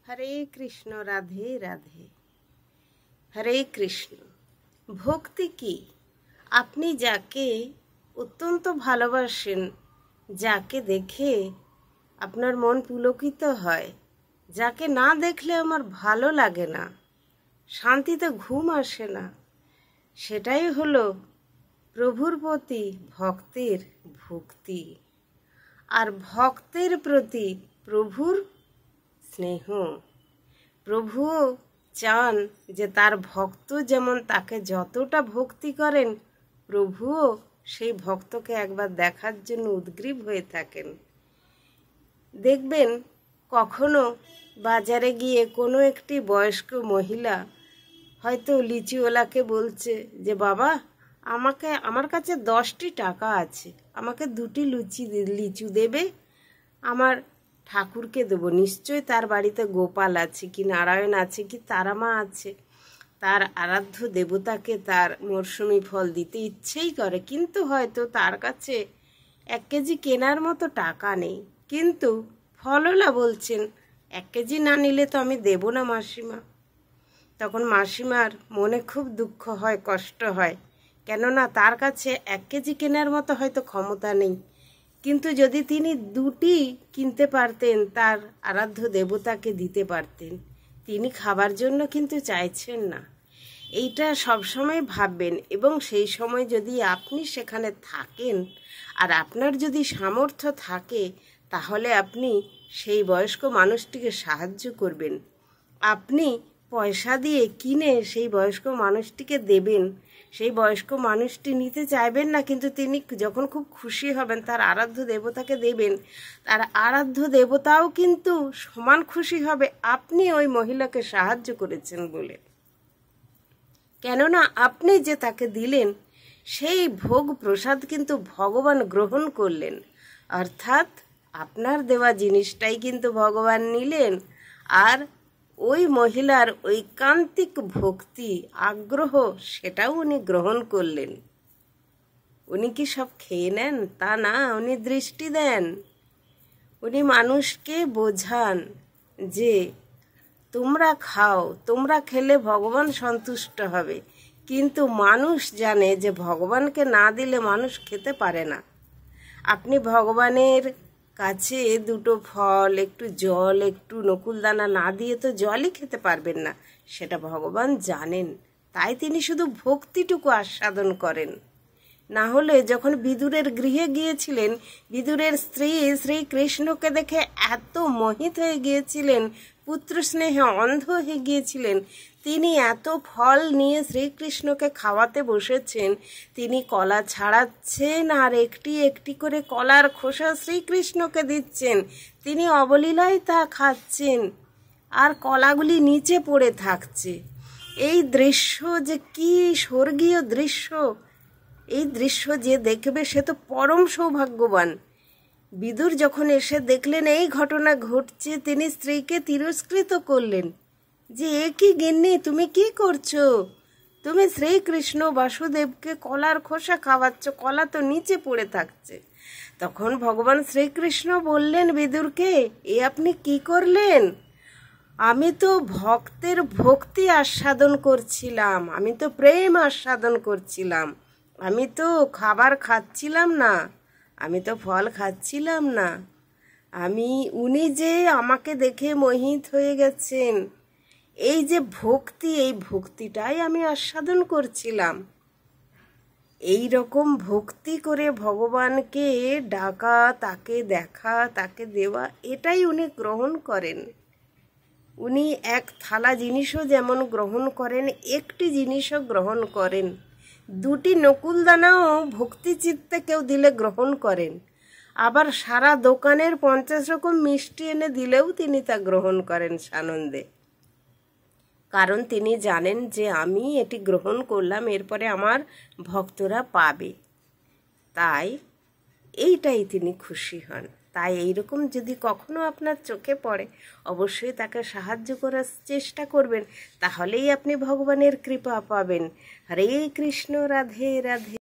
হরে কৃষ্ণ, রাধে রাধে। হরে কৃষ্ণ। ভক্তি কি? আপনি যাকে অত্যন্ত ভালোবাসেন, যাকে দেখে আপনার মন পুলকিত হয়, যাকে না দেখলে আমার ভালো লাগে না, শান্তিতে ঘুম আসে না, সেটাই হলো প্রভুর প্রতি ভক্তের ভক্তি। আর ভক্তের প্রতি প্রভুর স্নেহ। প্রভুও চান যে তার ভক্ত যেমন তাকে যতটা ভক্তি করেন, প্রভুও সেই ভক্তকে একবার দেখার জন্য উদগ্রীব হয়ে থাকেন। দেখবেন কখনো বাজারে গিয়ে কোনো একটি বয়স্ক মহিলা হয়তো লিচুওয়ালাকে বলছে যে, বাবা, আমার কাছে 10টি টাকা আছে, আমাকে 2টি লিচু দেবে, আমার ঠাকুরকে দেবো। নিশ্চয়ই তার বাড়িতে গোপাল আছে, কি নারায়ণ আছে, কি তারামা আছে, তার আরাধ্য দেবতাকে তার মরশুমি ফল দিতে ইচ্ছেই করে, কিন্তু হয়তো তার কাছে 1 কেজি কেনার মতো টাকা নেই। কিন্তু ফলওয়ালা বলছেন, 1 কেজি না নিলে তো আমি দেব না মাসিমা। তখন মাসিমার মনে খুব দুঃখ হয়, কষ্ট হয়, কেননা তার কাছে 1 কেজি কেনার মতো হয়তো ক্ষমতা নেই। কিন্তু যদি তিনি 2টি কিনতে পারতেন, তার আরাধ্য দেবতাকে দিতে পারতেন। তিনি খাবার জন্য কিন্তু চাইছেন না। এইটা সবসময় ভাববেন, এবং সেই সময় যদি আপনি সেখানে থাকেন আর আপনার যদি সামর্থ্য থাকে, তাহলে আপনি সেই বয়স্ক মানুষটিকে সাহায্য করবেন। আপনি পয়সা দিয়ে কিনে সেই বয়স্ক মানুষটিকে দেবেন। সেই বয়স্ক মানুষটি নিতে চাইবেন না, কিন্তু তিনি যখন খুব খুশি হবেন তার আরাধ্য দেবতাকে দেবেন, তার আরাধ্য দেবতাও কিন্তু সমান খুশি হবে আপনি ওই মহিলাকে সাহায্য করেছেন বলে। কেননা আপনি যে তাকে দিলেন, সেই ভোগ প্রসাদ কিন্তু ভগবান গ্রহণ করলেন। অর্থাৎ আপনার দেওয়া জিনিসটাই কিন্তু ভগবান নিলেন, আর ওই মহিলার ঐকান্তিক ভক্তি, আগ্রহ, সেটাও উনি গ্রহণ করলেন। উনি কি সব খেয়ে নেন? তা না, উনি দৃষ্টি দেন। উনি মানুষকে বোঝান যে তোমরা খাও, তোমরা খেলে ভগবান সন্তুষ্ট হবে। কিন্তু মানুষ জানে যে ভগবানকে না দিলে মানুষ খেতে পারে না। আপনি ভগবানের কাছে 2টো ফল, একটু জল, একটু নকুলদানা না দিয়ে তো জলই খেতে পারবেন না, সেটা ভগবান জানেন। তাই তিনি শুধু ভক্তিটুকু আস্বাদন করেন। না হলে যখন বিদুরের গৃহে গিয়েছিলেন, বিদুরের স্ত্রী শ্রীকৃষ্ণকে দেখে এত মোহিত হয়ে গিয়েছিলেন, পুত্র স্নেহে অন্ধ হয়ে গিয়েছিলেন, তিনি এত ফল নিয়ে শ্রীকৃষ্ণকে খাওয়াতে বসেছেন। তিনি কলা ছাড়াচ্ছেন আর একটি একটি করে কলার খোসা শ্রীকৃষ্ণকে দিচ্ছেন। তিনি অবলীলায় তা খাচ্ছেন আর কলাগুলি নিচে পড়ে থাকছে। এই দৃশ্য যে কি স্বর্গীয় দৃশ্য! এই দৃশ্য যে দেখবে সে তো পরম সৌভাগ্যবান। বিদুর যখন এসে দেখলেন এই ঘটনা ঘটছে, তিনি স্ত্রীকে তিরস্কৃত করলেন যে, এ কি গিন্নি, তুমি কি করছো? তুমি শ্রীকৃষ্ণ বাসুদেবকে কলার খোসা খাওয়াচ্ছ, কলা তো নিচে পড়ে থাকছে। তখন ভগবান শ্রীকৃষ্ণ বললেন বিদুরকে, এ আপনি কি করলেন? আমি তো ভক্তের ভক্তি আস্বাদন করছিলাম, আমি তো প্রেম আস্বাদন করছিলাম, আমি তো খাবার খাচ্ছিলাম না, আমি তো ফল খাচ্ছিলাম না। উনি যে আমাকে দেখে মোহিত হয়ে গেছেন, এই যে ভক্তি, এই ভক্তিটাই আমি আস্বাদন করছিলাম। এই রকম ভক্তি করে ভগবানকে ডাকা, তাকে দেখা, তাকে দেওয়া, এটাই উনি গ্রহণ করেন। উনি এক থালা জিনিসও যেমন গ্রহণ করেন, একটি জিনিসও গ্রহণ করেন। 2টি নকুলদানাও ভক্তি চিত্তে কেউ দিলে গ্রহণ করেন। আবার সারা দোকানের 50 রকম মিষ্টি এনে দিলেও তিনি তা গ্রহণ করেন সানন্দে। কারণ তিনি জানেন যে আমি এটি গ্রহণ করলাম, এরপরে আমার ভক্তরা পাবে। তাই এইটাই তিনি খুশি হন। তাই এইরকম যদি কখনো আপনার চোখে পড়ে, অবশ্যই তাকে সাহায্য করার চেষ্টা করবেন, তাহলেই আপনি ভগবানের কৃপা পাবেন। হরে কৃষ্ণ, রাধে রাধে।